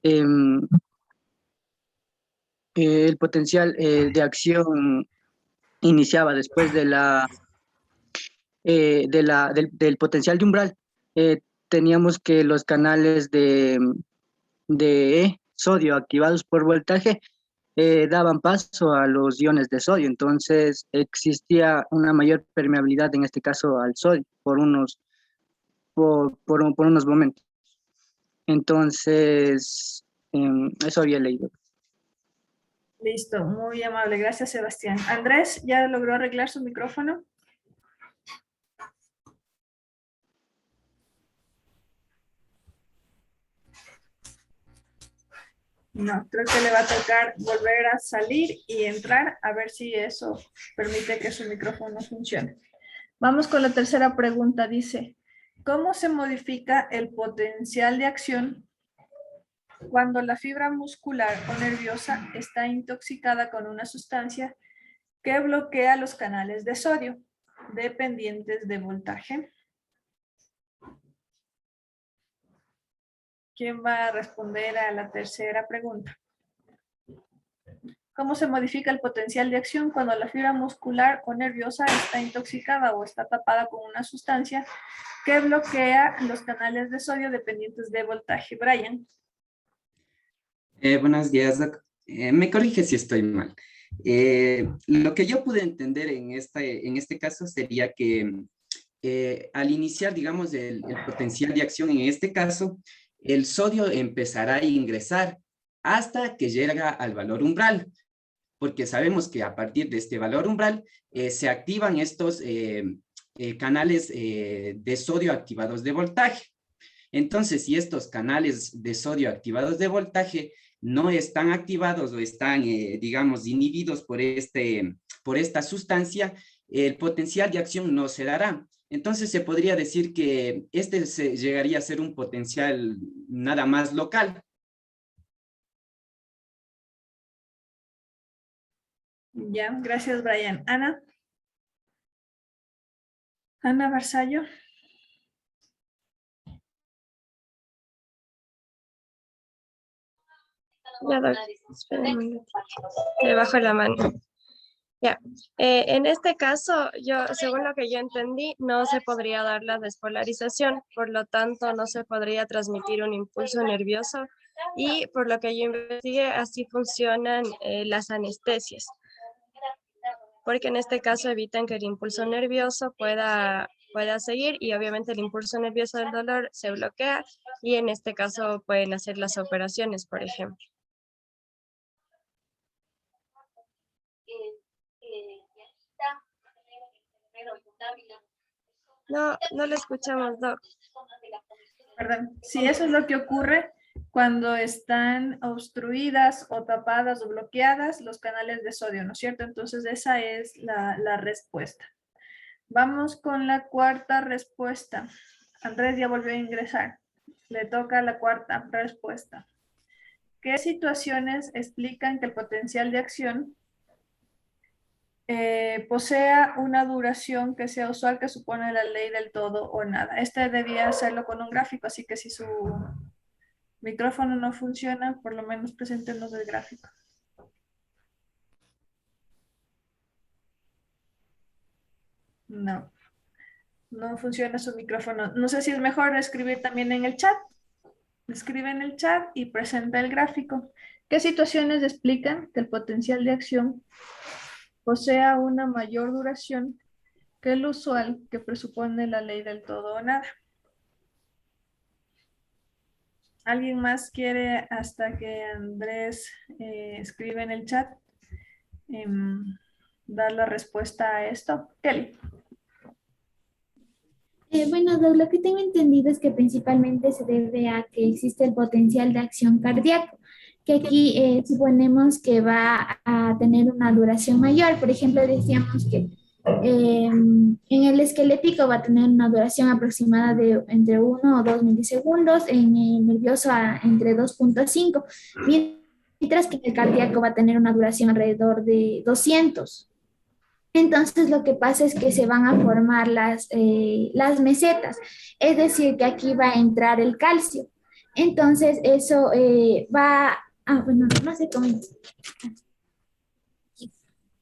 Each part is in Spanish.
Em, el potencial de acción iniciaba después del potencial de umbral. Teníamos que los canales de sodio activados por voltaje daban paso a los iones de sodio, entonces existía una mayor permeabilidad, en este caso al sodio, por unos momentos. Entonces, eso había leído. Listo, muy amable. Gracias, Sebastián. Andrés, ¿ya logró arreglar su micrófono? No, creo que le va a tocar volver a salir y entrar a ver si eso permite que su micrófono funcione. Vamos con la tercera pregunta. Dice, ¿cómo se modifica el potencial de acción cuando la fibra muscular o nerviosa está intoxicada con una sustancia que bloquea los canales de sodio dependientes de voltaje? ¿Quién va a responder a la tercera pregunta? ¿Cómo se modifica el potencial de acción cuando la fibra muscular o nerviosa está intoxicada o está tapada con una sustancia que bloquea los canales de sodio dependientes de voltaje? Brian. Buenos días, Doc. Me corrige si estoy mal. Lo que yo pude entender en este caso sería que al iniciar, digamos, el potencial de acción, en este caso, el sodio empezará a ingresar hasta que llega al valor umbral, porque sabemos que a partir de este valor umbral se activan estos canales de sodio activados de voltaje. Entonces, si estos canales de sodio activados de voltaje no están activados o están, digamos, inhibidos por esta sustancia, el potencial de acción no se dará. Entonces, se podría decir que llegaría a ser un potencial nada más local. Ya, gracias, Brian. Ana. Ana Barzallo. Ya, espera un minuto. Le bajo la mano. Ya. En este caso, según lo que yo entendí, no se podría dar la despolarización, por lo tanto, no se podría transmitir un impulso nervioso y por lo que yo investigué, así funcionan las anestesias, porque en este caso evitan que el impulso nervioso pueda seguir y obviamente el impulso nervioso del dolor se bloquea y en este caso pueden hacer las operaciones, por ejemplo. No lo escuchamos, Doc. Perdón. Si eso es lo que ocurre cuando están obstruidas o tapadas o bloqueadas los canales de sodio, ¿no es cierto? Entonces esa es la respuesta. Vamos con la cuarta respuesta. Andrés ya volvió a ingresar. Le toca la cuarta respuesta. ¿Qué situaciones explican que el potencial de acción posea una duración que sea usual, que supone la ley del todo o nada? Este debía hacerlo con un gráfico, así que si su micrófono no funciona, por lo menos preséntenos el gráfico. No funciona su micrófono. No sé si es mejor escribir también en el chat. Escribe en el chat y presenta el gráfico. ¿Qué situaciones explican que el potencial de acción posea una mayor duración que el usual que presupone la ley del todo o nada? ¿Alguien más quiere, hasta que Andrés escribe en el chat, dar la respuesta a esto? Kelly. Bueno, lo que tengo entendido es que principalmente se debe a que existe el potencial de acción cardíaco, que aquí suponemos que va a tener una duración mayor. Por ejemplo, decíamos que en el esquelético va a tener una duración aproximada de entre 1 o 2 milisegundos, en el nervioso entre 2.5, mientras que en el cardíaco va a tener una duración alrededor de 200. Entonces lo que pasa es que se van a formar las mesetas, es decir, que aquí va a entrar el calcio. Entonces eso bueno, no sé cómo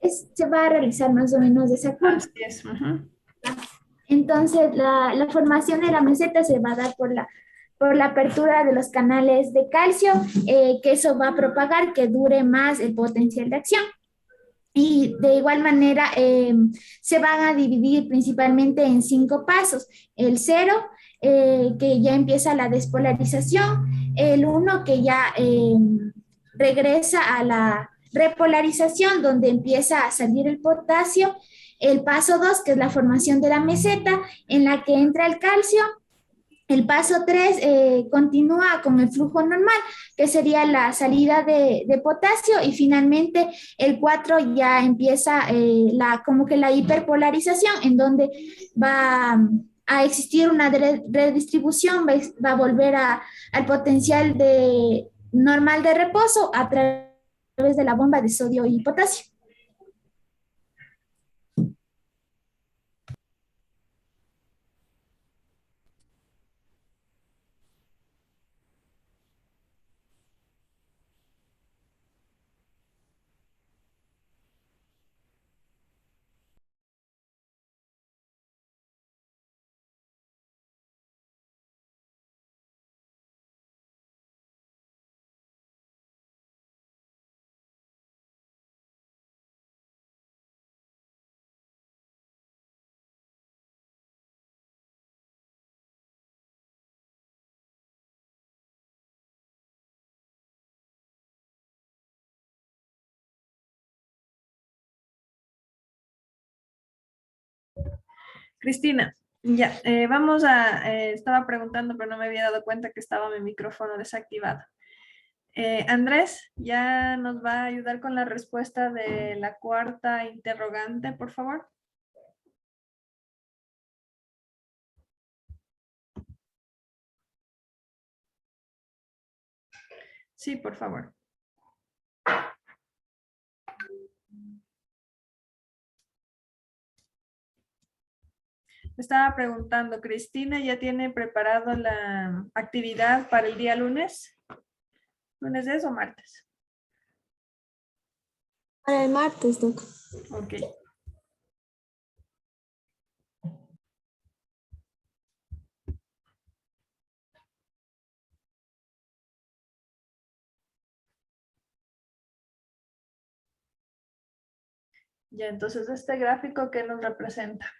se va a realizar más o menos de esa forma. Así es. Ujú. Entonces la formación de la meseta se va a dar por la apertura de los canales de calcio, que eso va a propagar que dure más el potencial de acción. Y de igual manera se van a dividir principalmente en 5 pasos. El 0, que ya empieza la despolarización. El 1, que ya regresa a la repolarización, donde empieza a salir el potasio. El paso 2, que es la formación de la meseta, en la que entra el calcio. El paso 3 continúa con el flujo normal, que sería la salida de potasio, y finalmente el 4 ya empieza como que la hiperpolarización, en donde va a existir una redistribución, va a volver al potencial normal de reposo a través de la bomba de sodio y potasio. Cristina, ya, estaba preguntando, pero no me había dado cuenta que estaba mi micrófono desactivado. Andrés, ¿ya nos va a ayudar con la respuesta de la cuarta interrogante, por favor? Sí, por favor. Me estaba preguntando, ¿Cristina ya tiene preparado la actividad para el día lunes? ¿Lunes es o martes? Para el martes, Doc. Ok. Ya, entonces, este gráfico, ¿qué nos representa?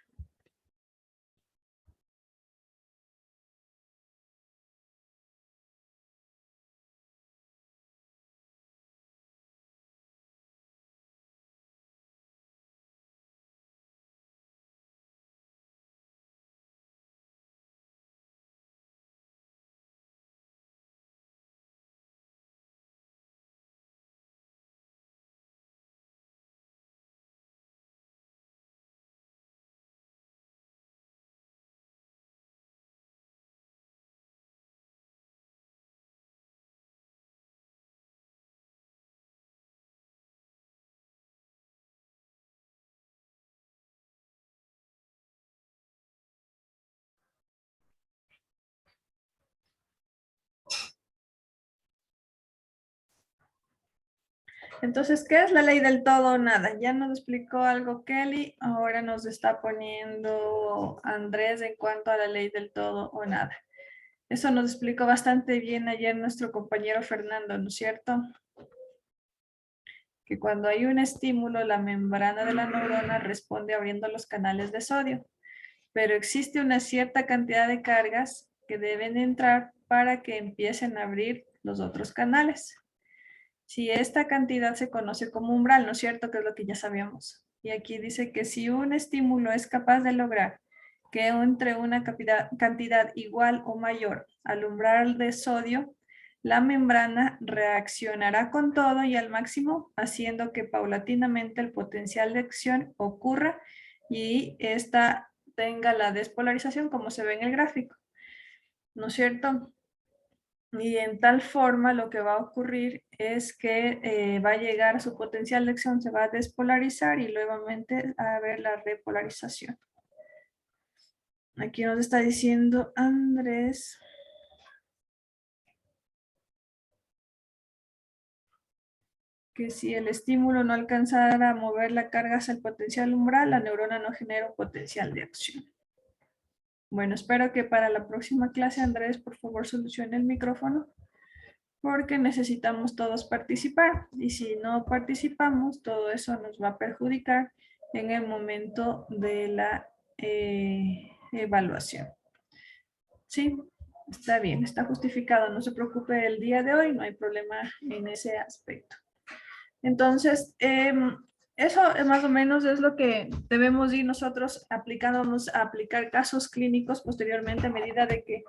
Entonces, ¿qué es la ley del todo o nada? Ya nos explicó algo Kelly, ahora nos está poniendo Andrés en cuanto a la ley del todo o nada. Eso nos explicó bastante bien ayer nuestro compañero Fernando, ¿no es cierto? Que cuando hay un estímulo, la membrana de la neurona responde abriendo los canales de sodio, pero existe una cierta cantidad de cargas que deben entrar para que empiecen a abrir los otros canales. Si esta cantidad se conoce como umbral, ¿no es cierto? Que es lo que ya sabíamos. Y aquí dice que si un estímulo es capaz de lograr que entre una cantidad igual o mayor al umbral de sodio, la membrana reaccionará con todo y al máximo, haciendo que paulatinamente el potencial de acción ocurra y esta tenga la despolarización como se ve en el gráfico. ¿No es cierto? Y en tal forma lo que va a ocurrir es que va a llegar a su potencial de acción, se va a despolarizar y nuevamente a haber la repolarización. Aquí nos está diciendo Andrés que si el estímulo no alcanzara a mover la carga hacia el potencial umbral, la neurona no genera un potencial de acción. Bueno, espero que para la próxima clase, Andrés, por favor, solucione el micrófono, porque necesitamos todos participar. Y si no participamos, todo eso nos va a perjudicar en el momento de la evaluación. Sí, está bien, está justificado. No se preocupe el día de hoy, no hay problema en ese aspecto. Entonces, eso más o menos es lo que debemos ir nosotros aplicando. Vamos a aplicar casos clínicos posteriormente a medida de que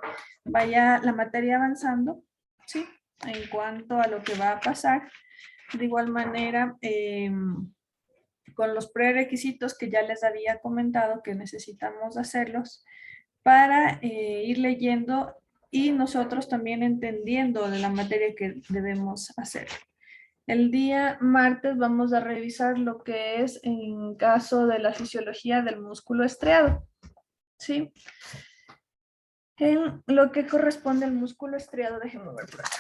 vaya la materia avanzando, ¿sí? En cuanto a lo que va a pasar. De igual manera, con los prerequisitos que ya les había comentado que necesitamos hacerlos para ir leyendo y nosotros también entendiendo de la materia que debemos hacer. El día martes vamos a revisar lo que es en caso de la fisiología del músculo estriado. ¿Sí? En lo que corresponde al músculo estriado, déjenme ver por acá.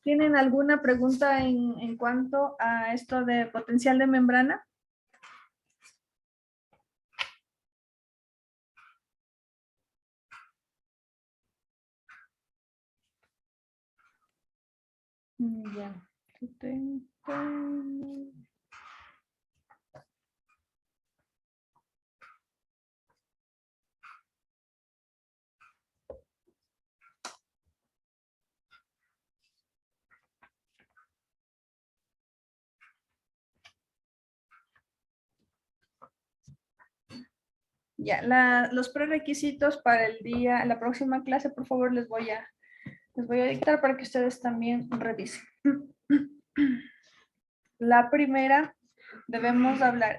¿Tienen alguna pregunta en cuanto a esto de potencial de membrana? Ya. Ya, los prerequisitos para el día, la próxima clase, por favor, les voy a dictar para que ustedes también revisen. La primera, debemos hablar,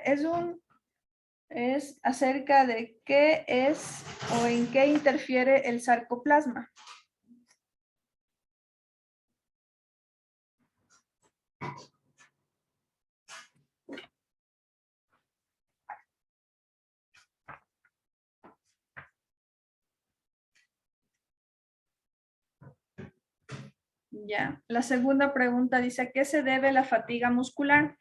es acerca de qué es o en qué interfiere el sarcoplasma. Ya. La segunda pregunta dice, ¿a qué se debe la fatiga muscular?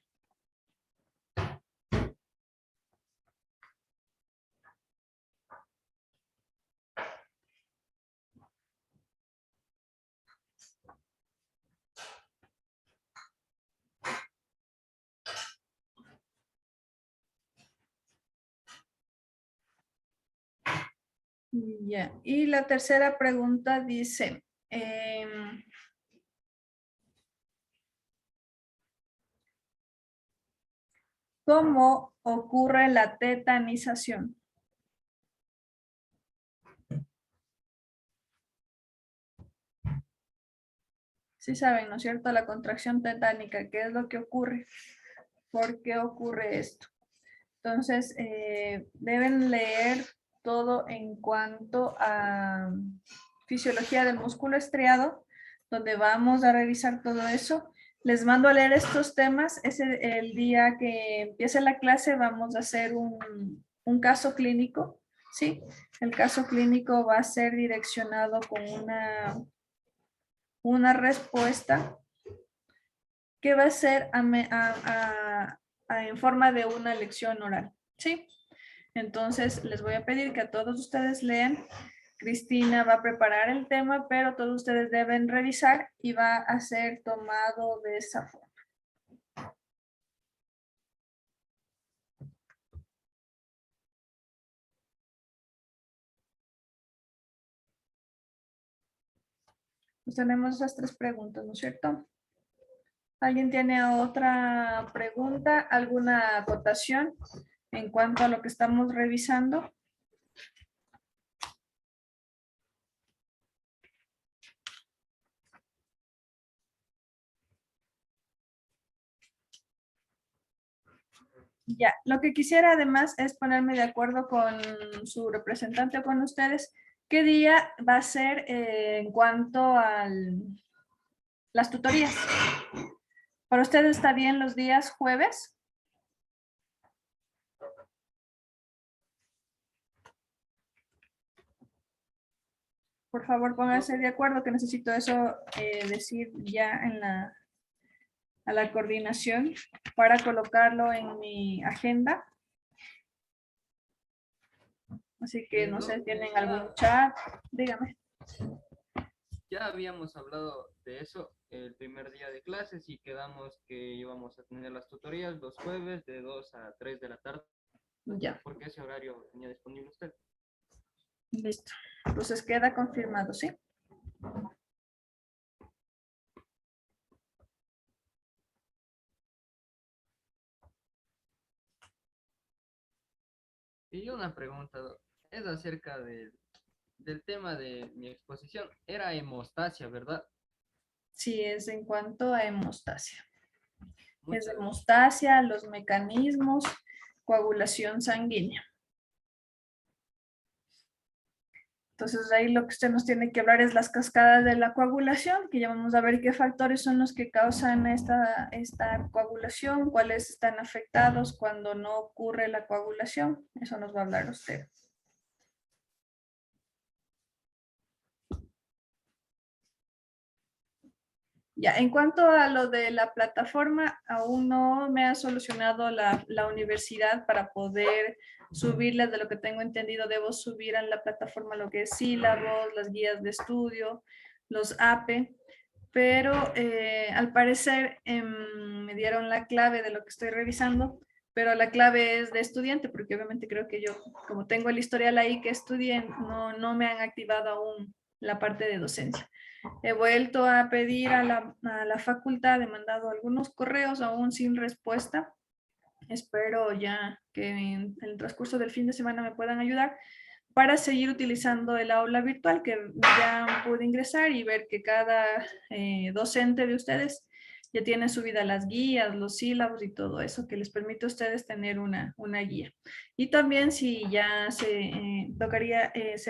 Ya. Y la tercera pregunta dice, ¿cómo ocurre la tetanización? Sí saben, ¿no es cierto? La contracción tetánica, ¿qué es lo que ocurre? ¿Por qué ocurre esto? Entonces, deben leer todo en cuanto a fisiología del músculo estriado, donde vamos a revisar todo eso. Les mando a leer estos temas. El día que empiece la clase vamos a hacer un caso clínico, ¿sí? El caso clínico va a ser direccionado con una respuesta que va a ser en forma de una lección oral, ¿sí? Entonces, les voy a pedir que a todos ustedes lean. Cristina va a preparar el tema, pero todos ustedes deben revisar y va a ser tomado de esa forma. Pues tenemos esas tres preguntas, ¿no es cierto? ¿Alguien tiene otra pregunta, alguna acotación en cuanto a lo que estamos revisando? Ya, lo que quisiera además es ponerme de acuerdo con su representante o con ustedes, qué día va a ser en cuanto a las tutorías. ¿Para ustedes está bien los días jueves? Por favor, pónganse de acuerdo que necesito eso decir ya en a la coordinación para colocarlo en mi agenda. Así que no sé, ¿tienen algún chat? Dígame. Ya habíamos hablado de eso el primer día de clases y quedamos que íbamos a tener las tutorías los jueves de 2 a 3 de la tarde. Ya, ¿Por qué ese horario tenía disponible usted? listo. Entonces queda confirmado, ¿sí? Y una pregunta, es acerca del tema de mi exposición. Era hemostasia, ¿verdad? Sí, es en cuanto a hemostasia. Es Muchas gracias. hemostasia, los mecanismos, coagulación sanguínea. Entonces ahí lo que usted nos tiene que hablar es las cascadas de la coagulación, que ya vamos a ver qué factores son los que causan esta coagulación, cuáles están afectados cuando no ocurre la coagulación. Eso nos va a hablar usted. Ya, en cuanto a lo de la plataforma, aún no me ha solucionado la universidad para poder subirlas. De lo que tengo entendido, debo subir a la plataforma lo que es sílabos, las guías de estudio, los APE, pero al parecer me dieron la clave de lo que estoy revisando, pero la clave es de estudiante, porque obviamente creo que yo, como tengo el historial ahí que estudié, no me han activado aún la parte de docencia. He vuelto a pedir a la facultad, he mandado algunos correos aún sin respuesta. Espero ya que en el transcurso del fin de semana me puedan ayudar para seguir utilizando el aula virtual, que ya pude ingresar y ver que cada docente de ustedes ya tiene subida las guías, los sílabos y todo eso, que les permite a ustedes tener una guía. Y también si ya se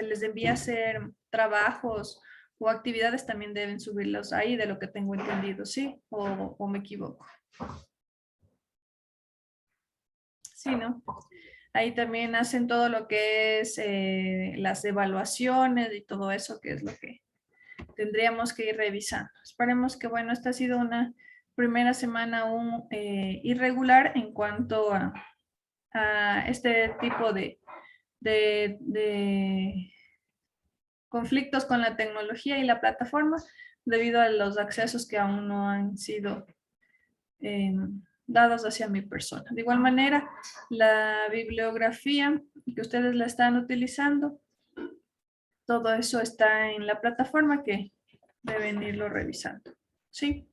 les envía a hacer trabajos o actividades, también deben subirlos ahí, de lo que tengo entendido, ¿sí? ¿O me equivoco? Sí, ¿no? Ahí también hacen todo lo que es las evaluaciones y todo eso, que es lo que tendríamos que ir revisando. Esperemos que, bueno, esta ha sido una primera semana aún irregular en cuanto a este tipo de conflictos con la tecnología y la plataforma, debido a los accesos que aún no han sido dados hacia mi persona. De igual manera, la bibliografía que ustedes la están utilizando, todo eso está en la plataforma que deben irlo revisando. ¿Sí?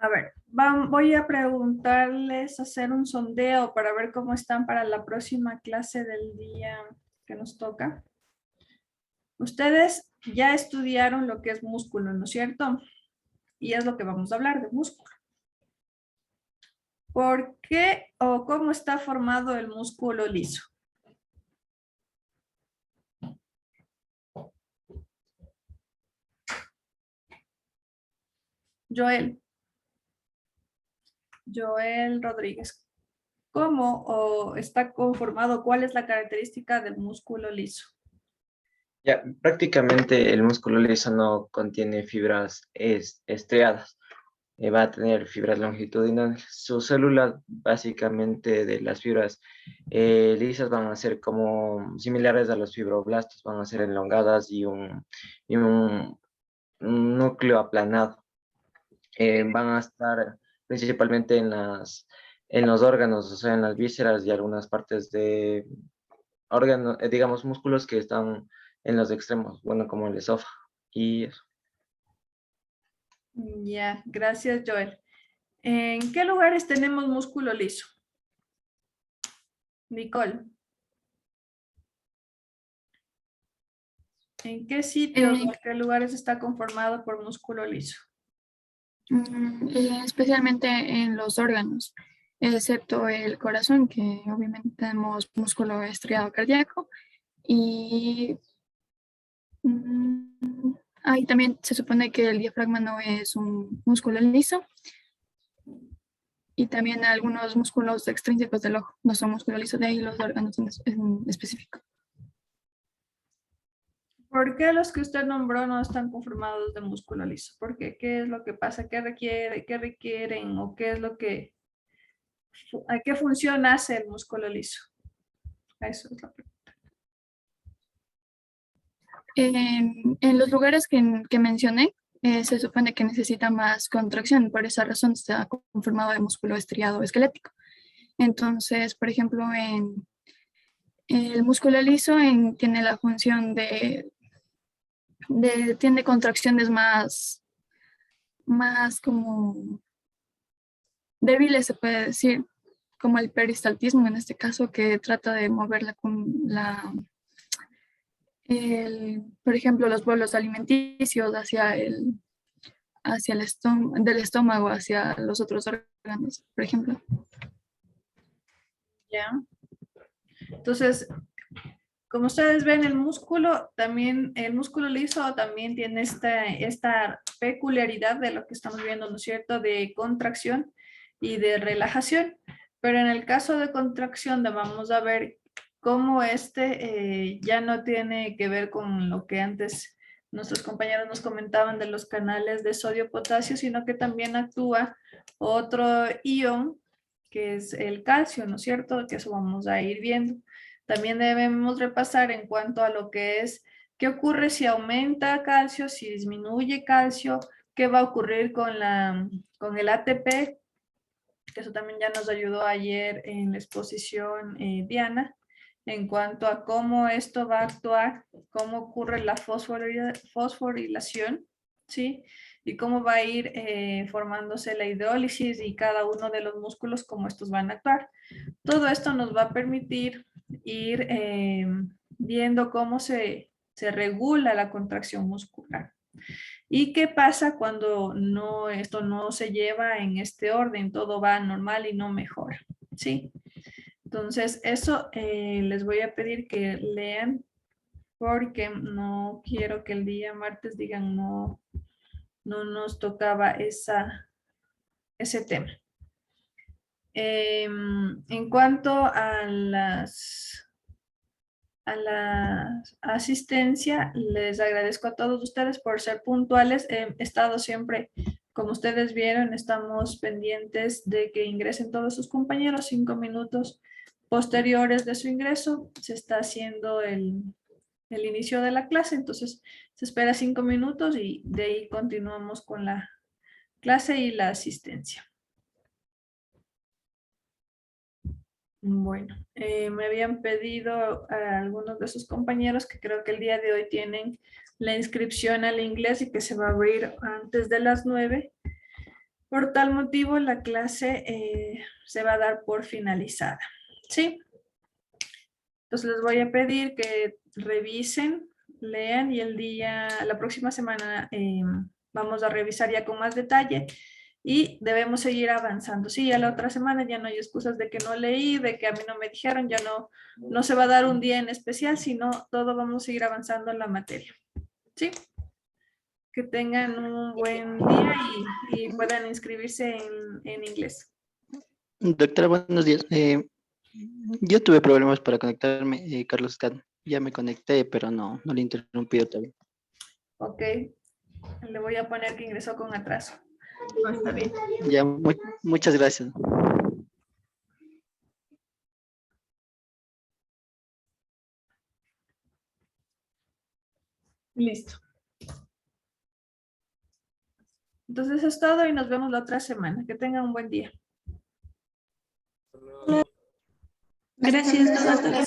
A ver, voy a preguntarles, hacer un sondeo para ver cómo están para la próxima clase del día que nos toca. Ustedes ya estudiaron lo que es músculo, ¿no es cierto? Y es lo que vamos a hablar de músculo. ¿Por qué o cómo está formado el músculo liso? Joel Rodríguez. ¿Cómo o está conformado? ¿Cuál es la característica del músculo liso? Ya, prácticamente el músculo liso no contiene fibras estriadas, va a tener fibras longitudinales. Sus células, básicamente de las fibras lisas, van a ser como similares a los fibroblastos, van a ser elongadas y un núcleo aplanado. Van a estar principalmente en los órganos, o sea, en las vísceras y algunas partes de órganos, digamos, músculos que están en los extremos, bueno, como el esófago. Y eso. Ya, gracias, Joel. ¿En qué lugares tenemos músculo liso? Nicole. ¿En qué sitios o en qué lugares está conformado por músculo liso? Especialmente en los órganos, excepto el corazón, que obviamente tenemos músculo estriado cardíaco. Y ahí también se supone que el diafragma no es un músculo liso. Y también algunos músculos extrínsecos del ojo no son músculo liso, de ahí los órganos en específico. ¿Por qué los que usted nombró no están conformados de músculo liso? ¿Por qué? ¿Qué es lo que pasa? ¿Qué requieren? ¿O qué es lo que, a qué función hace el músculo liso? Eso es la pregunta. En los lugares que mencioné, se supone que necesita más contracción, por esa razón está conformado de músculo estriado esquelético. Entonces, por ejemplo, en el músculo liso tiene la función tiene contracciones más como débiles, se puede decir, como el peristaltismo en este caso, que trata de mover por ejemplo, los bolos alimenticios del estómago hacia los otros órganos, por ejemplo. Ya. Entonces, como ustedes ven, el músculo liso también tiene esta peculiaridad de lo que estamos viendo, ¿no es cierto?, de contracción y de relajación. Pero en el caso de contracción, vamos a ver cómo ya no tiene que ver con lo que antes nuestros compañeros nos comentaban de los canales de sodio-potasio, sino que también actúa otro ion, que es el calcio, ¿no es cierto?, que eso vamos a ir viendo. También debemos repasar en cuanto a lo que es, qué ocurre si aumenta calcio, si disminuye calcio, qué va a ocurrir con el ATP, que eso también ya nos ayudó ayer en la exposición Diana, en cuanto a cómo esto va a actuar, cómo ocurre la fosforilación, ¿sí? Y cómo va a ir formándose la hidrólisis y cada uno de los músculos, cómo estos van a actuar. Todo esto nos va a permitir ir viendo cómo se regula la contracción muscular. ¿Y qué pasa cuando esto no se lleva en este orden? Todo va normal y no mejora, ¿sí? Entonces, eso les voy a pedir que lean, porque no quiero que el día martes digan no nos tocaba ese tema. En cuanto a la asistencia, les agradezco a todos ustedes por ser puntuales. He estado siempre, como ustedes vieron, estamos pendientes de que ingresen todos sus compañeros. 5 minutos posteriores de su ingreso se está haciendo el inicio de la clase, entonces se espera 5 minutos y de ahí continuamos con la clase y la asistencia. Bueno, me habían pedido a algunos de sus compañeros que creo que el día de hoy tienen la inscripción al inglés y que se va a abrir antes de las 9. Por tal motivo, la clase se va a dar por finalizada, ¿sí? Entonces les voy a pedir que revisen, lean y la próxima semana vamos a revisar ya con más detalle. Y debemos seguir avanzando. Sí, ya la otra semana ya no hay excusas de que no leí, de que a mí no me dijeron, ya no se va a dar un día en especial, sino todo vamos a seguir avanzando en la materia. ¿Sí? Que tengan un buen día y puedan inscribirse en inglés. Doctora, buenos días. Yo tuve problemas para conectarme, Carlos Can. Ya me conecté, pero no le he interrumpido todavía. Ok. Le voy a poner que ingresó con atraso. No, está bien. Ya, muchas gracias. Listo. Entonces eso es todo y nos vemos la otra semana. Que tengan un buen día. Gracias, doctora.